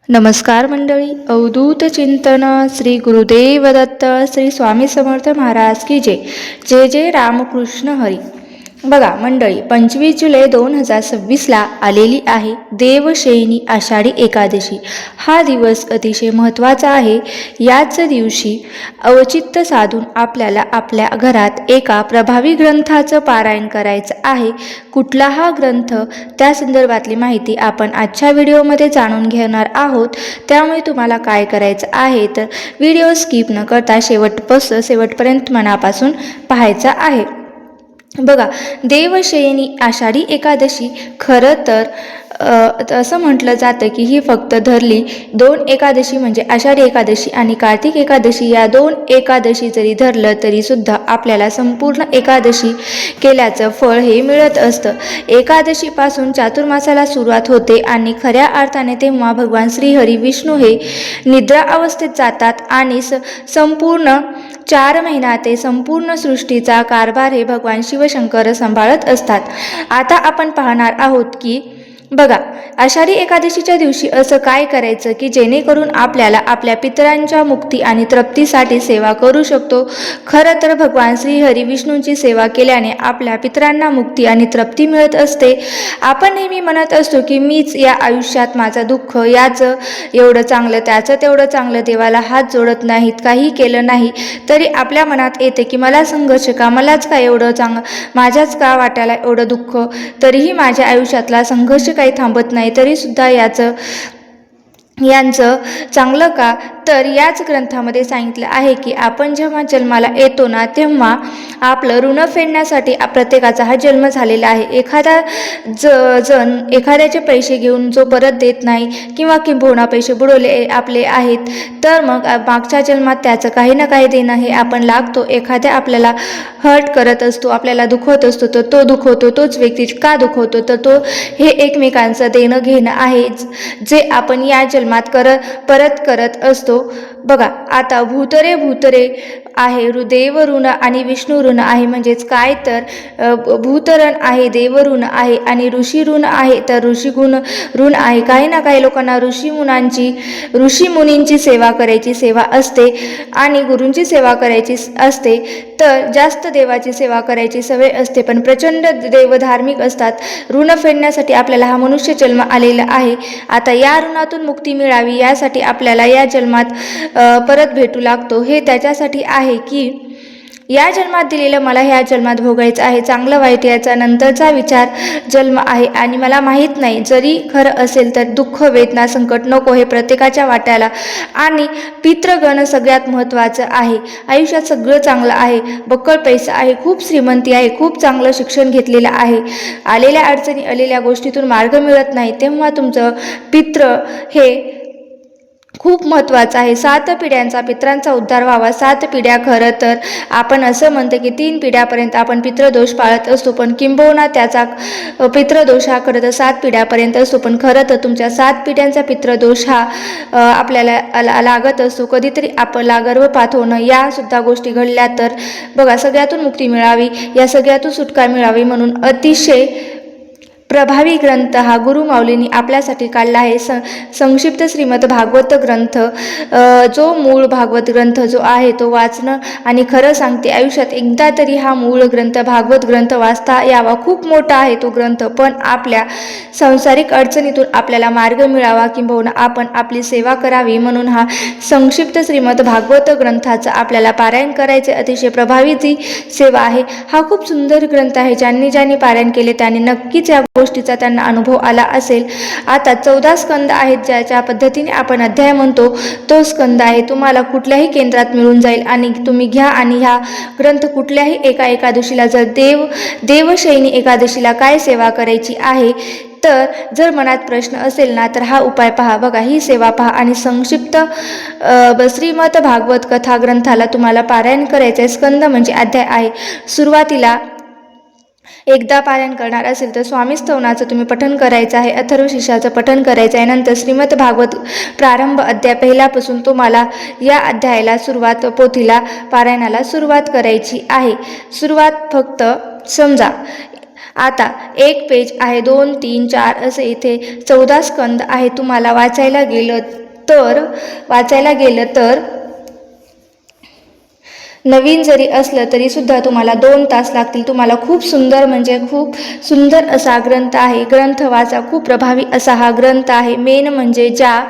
नमस्कार मंडळी. अवधूत चिंतन श्री गुरुदेव दत्त श्री स्वामी समर्थ महाराज की जय. जय जय रामकृष्ण हरी. बघा मंडळी, 25 जुलै 2026 आलेली आहे देवशयनी आषाढी एकादशी. हा दिवस अतिशय महत्त्वाचा आहे. याच दिवशी औचित्य साधून आपल्याला आपल्या घरात एका प्रभावी ग्रंथाचं पारायण करायचं आहे. कुठला हा ग्रंथ, त्या संदर्भातली माहिती आपण आजच्या व्हिडिओमध्ये जाणून घेणार आहोत. त्यामुळे तुम्हाला काय करायचं आहे तर व्हिडिओ स्किप न करता शेवटपर्यंत मनापासून पाहायचा आहे. बघा, देवशयनी आषाढी एकादशी खरं तर असं म्हटलं जातं की ही फक्त धरली 2 एकादशी म्हणजे आषाढी एकादशी आणि कार्तिक एकादशी, या 2 एकादशी जरी धरलं तरी सुद्धा आपल्याला संपूर्ण एकादशी केल्याचं फळ हे मिळत असतं. एकादशीपासून चातुर्मासाला सुरुवात होते आणि खऱ्या अर्थाने तेव्हा भगवान श्रीहरी विष्णू हे निद्रा अवस्थेत जातात आणि संपूर्ण 4 महिना ते संपूर्ण सृष्टीचा कारभार हे भगवान शिवशंकर सांभाळत असतात. आता आपण पाहणार आहोत की बघा, आषाढी एकादशीच्या दिवशी असं काय करायचं की जेणेकरून आपल्याला आपल्या पितरांच्या मुक्ती आणि तृप्तीसाठी सेवा करू शकतो. खरं तर भगवान श्रीहरी विष्णूंची सेवा केल्याने आपल्या पितरांना मुक्ती आणि तृप्ती मिळत असते. आपण नेहमी म्हणत असतो की मीच या आयुष्यात माझं दुःख, याचं एवढं चांगलं, त्याचं तेवढं चांगलं, देवाला हात जोडत नाहीत, काही केलं नाही तरी आपल्या मनात येते की मला संघर्ष का, मलाच का एवढं माझ्याच का वाटायला एवढं दुःख, तरीही माझ्या आयुष्यातला संघर्ष काही थांबत नाही, तरी सुद्धा यांचं चांगलं का. तर याच ग्रंथामध्ये सांगितलं आहे की आपण जेव्हा जन्माला येतो ना, तेव्हा आपलं ऋण फेडण्यासाठी प्रत्येकाचा हा जन्म झालेला आहे. एखादा जण एखाद्याचे पैसे घेऊन जो परत देत नाही किंवा किंबहुना पैसे बुडवले आपले आहेत, तर मग मागच्या जन्मात त्याचं काही ना काही देणं हे आपण लागतो. एखाद्या आपल्याला हर्ट करत असतो, आपल्याला दुखवत असतो, तर तो दुखवतो, तोच व्यक्ती का दुखवतो, तर तो हे एकमेकांचं देणं घेणं आहे जे आपण या जन्मात परत करत असतो. बघा, आता भूतरे आहे, देव ऋण आणि विष्णू ऋण आहे. म्हणजेच काय तर भूतरण आहे, देव ऋण आहे आणि ऋषी ऋण आहे, तर ऋषी ऋण आहे. काही ना काही लोकांना ऋषी मुनींची सेवा करायची सेवा असते आणि गुरूंची सेवा करायची असते, तर जास्त देवाची सेवा करायची सवय असते. पण प्रचंड देव धार्मिक असतात. ऋण फेडण्यासाठी आपल्याला हा मनुष्य जन्म आलेला आहे. आता या ऋणातून मुक्ती मिळावी यासाठी आपल्याला या जन्मात परत भेटू लागतो. हे त्याच्यासाठी आहे की या जन्मात दिलेलं मला ह्या जन्मात भोगायचं आहे. चांगलं वाईट याचा नंतरचा विचार जन्म आहे आणि मला माहीत नाही, जरी खरं असेल तर दुःख, वेदना, संकट नको हे प्रत्येकाच्या वाट्याला. आणि पितृगण सगळ्यात महत्त्वाचं आहे. आयुष्यात सगळं चांगलं आहे, बक्कळ पैसा आहे, खूप श्रीमंती आहे, खूप चांगलं शिक्षण घेतलेलं आहे, आलेल्या अडचणी, आलेल्या गोष्टीतून मार्ग मिळत नाही, तेव्हा तुमचं पितृ हे खूप महत्त्वाचं आहे. 7 पिढ्यांचा पितरांचा उद्धार व्हावा. 7 पिढ्या, खरं तर आपण असं म्हणतो की 3 पिढ्यापर्यंत आपण पितृदोष पाळत असतो, पण किंबहुना त्याचा पितृदोष हा खरं तर 7 पिढ्यापर्यंत असतो. पण खरं तर तुमच्या 7 पिढ्यांचा पितृदोष हा आपल्याला लागत असतो. कधीतरी आपला गर्भपात होणं, या सुद्धा गोष्टी घडल्या तर बघा, सगळ्यातून मुक्ती मिळावी, या सगळ्यातून सुटका मिळावी म्हणून अतिशय प्रभावी ग्रंथ हा गुरुमाऊलींनी आपल्यासाठी काढला आहे. संक्षिप्त श्रीमद भागवत ग्रंथ, जो मूळ भागवत ग्रंथ जो आहे तो वाचणं, आणि खरं सांगते आयुष्यात एकदा तरी हा मूळ ग्रंथ भागवत ग्रंथ वाचता यावा. खूप मोठा आहे तो ग्रंथ, पण आपल्या सांसारिक अडचणीतून आपल्याला मार्ग मिळावा, किंबहुना आपण आपली सेवा करावी म्हणून हा संक्षिप्त श्रीमद भागवत ग्रंथाचं आपल्याला पारायण करायचे. अतिशय प्रभावी ती सेवा आहे. हा खूप सुंदर ग्रंथ आहे. ज्यांनी पारायण केले त्यांनी नक्कीच या गोष्टीचा त्यांना अनुभव आला असेल. आता 14 स्कंद आहेत, ज्याच्या पद्धतीने आपण अध्याय म्हणतो तो स्कंद आहे. तुम्हाला कुठल्याही केंद्रात मिळून जाईल आणि तुम्ही घ्या आणि हा ग्रंथ कुठल्याही एका एकादशीला, जर देवशयनी एकादशीला काय सेवा करायची आहे तर जर मनात प्रश्न असेल ना, तर हा उपाय पहा. बघा, ही सेवा पहा आणि संक्षिप्त श्रीमद भागवत कथा ग्रंथाला तुम्हाला पारायण करायचं आहे. स्कंद म्हणजे अध्याय आहे. सुरुवातीला एकदा पारायण करणार असेल तर स्वामी स्तवनाचं तुम्ही पठण करायचं आहे, अथर्वशीर्षाचं पठण करायचं आहे. नंतर श्रीमद भागवत प्रारंभ अध्याय पहिल्यापासून तुम्हाला या अध्यायाला पोथीला पारायणाला सुरुवात करायची आहे. सुरुवात फक्त समजा आता एक पेज आहे, 2 3 4 असे इथे 14 स्कंद आहे. तुम्हाला वाचायला गेलं तर नवीन जरी असलं तरी सुद्धा तुम्हाला 2 तास लागतील. तुम्हाला खूप सुंदर म्हणजे खूप सुंदर असा ग्रंथ आहे. ग्रंथ वाचा, खूप प्रभावी असा हा ग्रंथ आहे. मेन म्हणजे ज्या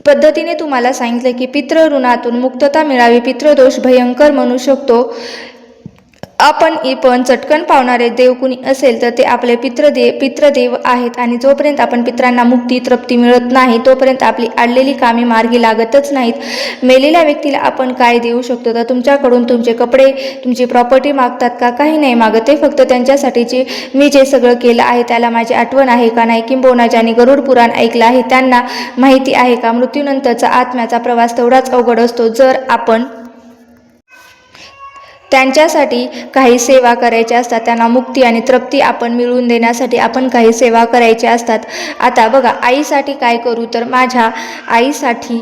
पद्धतीने तुम्हाला सांगितलं की पितृऋणातून मुक्तता मिळावी, पितृदोष भयंकर म्हणू शकतो आपण. पण चटकन पावणारे देव कुणी असेल तर ते आपले पितृदेव आहेत. आणि जोपर्यंत आपण पितरांना मुक्ती तृप्ती मिळत नाही तोपर्यंत आपली अडलेली कामे मार्गी लागतच नाहीत. मेलेल्या व्यक्तीला आपण काय देऊ शकतो? तर तुमच्याकडून तुमचे कपडे, तुमची प्रॉपर्टी मागतात का? काही नाही मागत. ते फक्त त्यांच्यासाठीची मी जे सगळं केलं आहे त्याला माझी आठवण आहे का नाही, किंबहुना ज्यांनी गरुड पुराण ऐकलं आहे त्यांना माहिती आहे का मृत्यूनंतरचा आत्म्याचा प्रवास तेवढाच अवघड असतो. जर आपण त्यांच्यासाठी काही सेवा करायच्या असतात, त्यांना मुक्ती आणि तृप्ती आपण मिळवून देण्यासाठी आपण काही सेवा करायच्या असतात. आता बघा, आईसाठी काय करू? तर माझ्या आईसाठी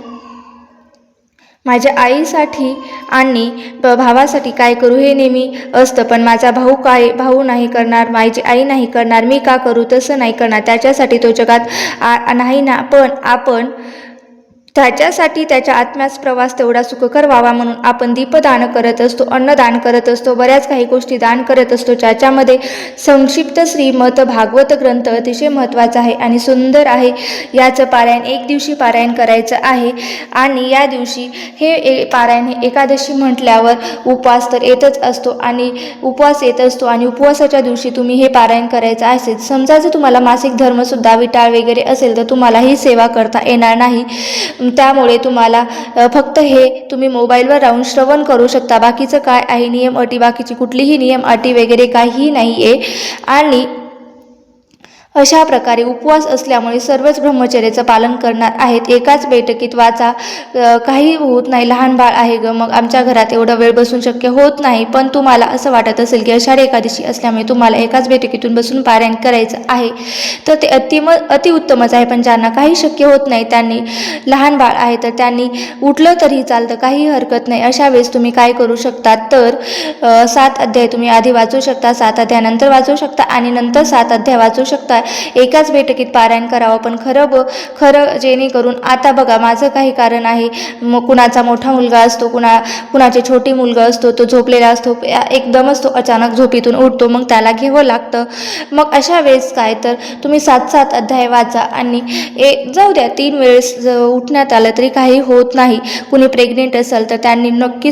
आणि भावासाठी काय करू हे नेहमी असतं. पण माझा भाऊ नाही करणार, माझी आई नाही करणार, मी का करू? तसं नाही करणार. त्याच्यासाठी तो जगात नाही ना, पण आपण त्याच्यासाठी त्याच्या आत्म्यास प्रवास तेवढा सुखकर व्हावा म्हणून आपण दीपदान करत असतो, अन्नदान करत असतो, बऱ्याच काही गोष्टी दान करत असतो. ज्याच्यामध्ये संक्षिप्त श्रीमद भागवत ग्रंथ अतिशय महत्त्वाचा आहे आणि सुंदर आहे. याचं पारायण एक दिवशी पारायण करायचं आहे. आणि या दिवशी हे पारायण हे एकादशी म्हटल्यावर उपवास तर येतच असतो आणि उपवासाच्या दिवशी तुम्ही हे पारायण करायचं असेल. समजा जर तुम्हाला मासिक धर्मसुद्धा विटाळ वगैरे असेल तर तुम्हाला ही सेवा करता येणार नाही. त्यामुळे तुम्हाला फक्त हे तुम्ही मोबाईलवर राहून श्रवण करू शकता. बाकीचं काय आहे नियम अटी, बाकीची कुठलीही नियम अटी वगैरे काहीही नाही आहे. आणि अशा प्रकारे उपवास असल्यामुळे सर्वच ब्रह्मचर्याचं पालन करणार आहेत. एकाच बैठकीत वाचा, काही होत नाही. लहान बाळ आहे ग, मग आमच्या घरात एवढा वेळ बसून शक्य होत नाही. पण तुम्हाला असं वाटत असेल की आषाढी एकादशी असल्यामुळे तुम्हाला एकाच बैठकीतून बसून पारायण करायचं आहे तर ते अतिउत्तमच आहे. पण ज्यांना काही शक्य होत नाही, त्यांनी लहान बाळ आहे तर त्यांनी उठलं तरी चालतं, काही हरकत नाही. अशा वेळेस तुम्ही काय करू शकता तर 7 अध्याय तुम्ही आधी वाचू शकता, 7 अध्याय नंतर वाचू शकता आणि नंतर 7 अध्याय वाचू शकता. एकाच बैठकीत पारायण करावं. पण खरं जेणेकरून आता बघा, माझं काही कारण आहे, मग कुणाचा मोठा मुलगा असतो, कुणाचे छोटी मुलगा असतो, तो झोपलेला असतो, एकदमच तो अचानक झोपीतून उठतो, मग त्याला घ्यावं लागतं. मग अशा वेळेस काय तर तुम्ही 7 अध्याय वाचा आणि जाऊ द्या 3 वेळेस उठण्यात आलं तरी काही होत नाही. कुणी प्रेग्नेंट असेल तर त्यांनी नक्की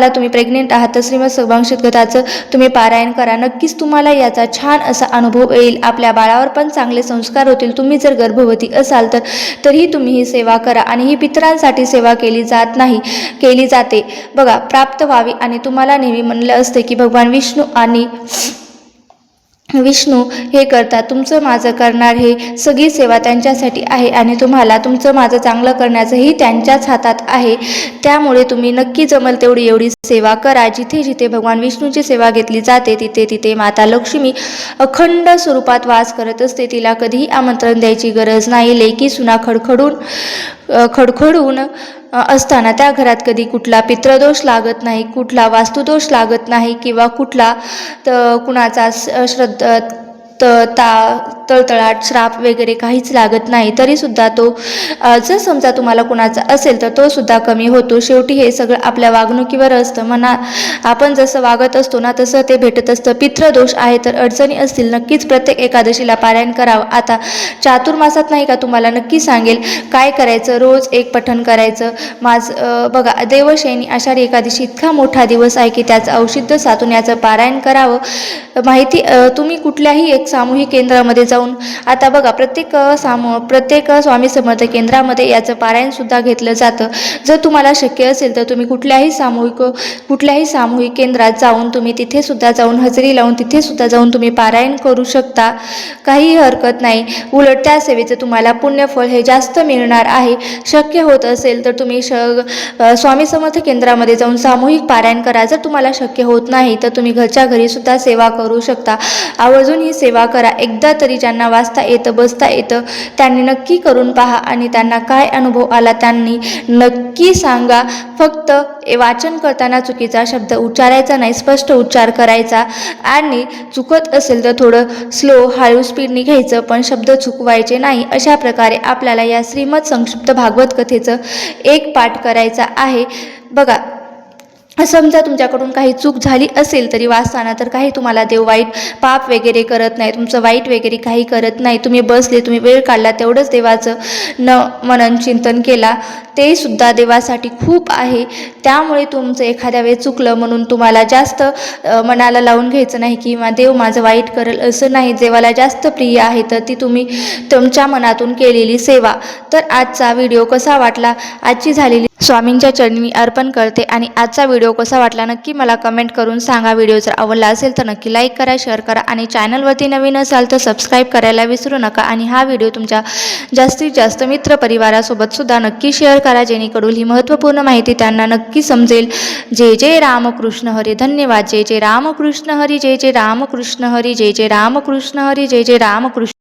तुम्ही प्रेग्नेंट आहात तर श्रीमद सगवांशित गीताचं तुम्ही पारायण करा. नक्कीच तुम्हाला याचा छान असा अनुभव येईल. आपल्या बाळावर पण चांगले संस्कार होतील. तुम्ही जर गर्भवती असाल तर तरीही तुम्ही ही सेवा करा. आणि ही पितरांसाठी सेवा केली जाते बघा, प्राप्त व्हावी. आणि तुम्हाला नेहमी म्हणलं असते की भगवान विष्णू हे करतात, तुमचं माझं करणार, हे सगळी सेवा त्यांच्यासाठी आहे आणि तुम्हाला तुमचं माझं चांगलं करण्याचंही त्यांच्याच हातात आहे. त्यामुळे तुम्ही नक्की जमल तेवढी एवढी सेवा करा. जिथे जिथे भगवान विष्णूची सेवा घेतली जाते तिथे तिथे माता लक्ष्मी अखंड स्वरूपात वास करत असते. तिला कधीही आमंत्रण द्यायची गरज नाही. लेकी सुना खडखडून असताना त्या घरात कधी कुठला पितृदोष लागत नाही, कुठला वास्तुदोष लागत नाही किंवा कुणाचा तळतळाट श्राप वगैरे काहीच लागत नाही. तरीसुद्धा तो जर समजा तुम्हाला कुणाचा असेल तर तो सुद्धा कमी होतो. शेवटी हे सगळं आपल्या वागणुकीवर असतं. आपण जसं वागत असतो ना तसं ते भेटत असतं. पितृदोष आहे तर अडचणी असतील नक्कीच प्रत्येक एकादशीला पारायण करावं. आता चातुर्मासात नाही का तुम्हाला नक्की सांगेल काय करायचं. रोज एक पठण करायचं. बघा, देवशयनी आषाढी एकादशी इतका मोठा दिवस आहे की त्याचं औषध साधून याचं पारायण करावं. माहिती तुम्ही कुठल्याही एक सामूहिक केंद्रामध्ये जाऊन, आता बघा प्रत्येक स्वामी समर्थ केंद्रामध्ये याचं पारायण सुद्धा घेतलं जातं. जर तुम्हाला शक्य असेल तर तुम्ही कुठल्याही सामूहिक केंद्रात जाऊन तुम्ही तिथे सुद्धा जाऊन हजेरी लावून तिथे सुद्धा जाऊन तुम्ही पारायण करू शकता. काही हरकत नाही. उलट त्या सेवेचं तुम्हाला पुण्यफळ हे जास्त मिळणार आहे. शक्य होत असेल तर तुम्ही स्वामी समर्थ केंद्रामध्ये जाऊन सामूहिक पारायण करा. जर तुम्हाला शक्य होत नाही तर तुम्ही घरच्या घरी सुद्धा सेवा करू शकता. आवर्जून ही सेवा सेवा करा. एकदा तरी ज्यांना वाचता येतं बसता येतं त्यांनी नक्की करून पहा आणि त्यांना काय अनुभव आला त्यांनी नक्की सांगा. फक्त वाचन करताना चुकीचा शब्द उच्चारायचा नाही, स्पष्ट उच्चार करायचा आणि चुकत असेल तर थोडं स्लो हळू स्पीडने घ्यायचं, पण शब्द चुकवायचे नाही. अशा प्रकारे आपल्याला या श्रीमद संक्षिप्त भागवत कथेचं एक पाठ करायचा आहे. बघा, समजा तुमच्याकडून काही चूक झाली असेल तरी वाचताना तर काही तुम्हाला देव वाईट पाप वगैरे करत नाही, तुमचं वाईट वगैरे काही करत नाही. तुम्ही बसले, तुम्ही वेळ काढला, तेवढंच देवाचं मनन चिंतन केला, ते सुद्धा देवासाठी खूप आहे. त्यामुळे तुमचं एखाद्या वेळेस चुकलं म्हणून तुम्हाला जास्त मनाला लावून घ्यायचं नाही किंवा देव माझं वाईट करेल असं नाही. देवाला जास्त प्रिय आहे तर ती तुम्ही तुमच्या मनातून केलेली सेवा. तर आजचा व्हिडिओ कसा वाटला, आजची झालेली स्वामींच्या चरणी मी अर्पण करते आणि आजचा व्हिडिओ कसा वाटला नक्की मला कमेंट करून सांगा. व्हिडिओ जर आवडला असेल तर नक्की लाईक करा, शेअर करा आणि चॅनलवरती नवीन असाल तर सबस्क्राईब करायला विसरू नका. आणि हा व्हिडिओ तुमच्या जास्तीत जास्त मित्रपरिवारासोबत सुद्धा नक्की शेअर करा, जेणेकरून ही महत्त्वपूर्ण माहिती त्यांना नक्की समजेल. जय जय रामकृष्ण हरी. धन्यवाद. जय जय रामकृष्ण हरी. जय जय रामकृष्ण हरी. जय जय रामकृष्ण हरी. जय जय रामकृष्ण.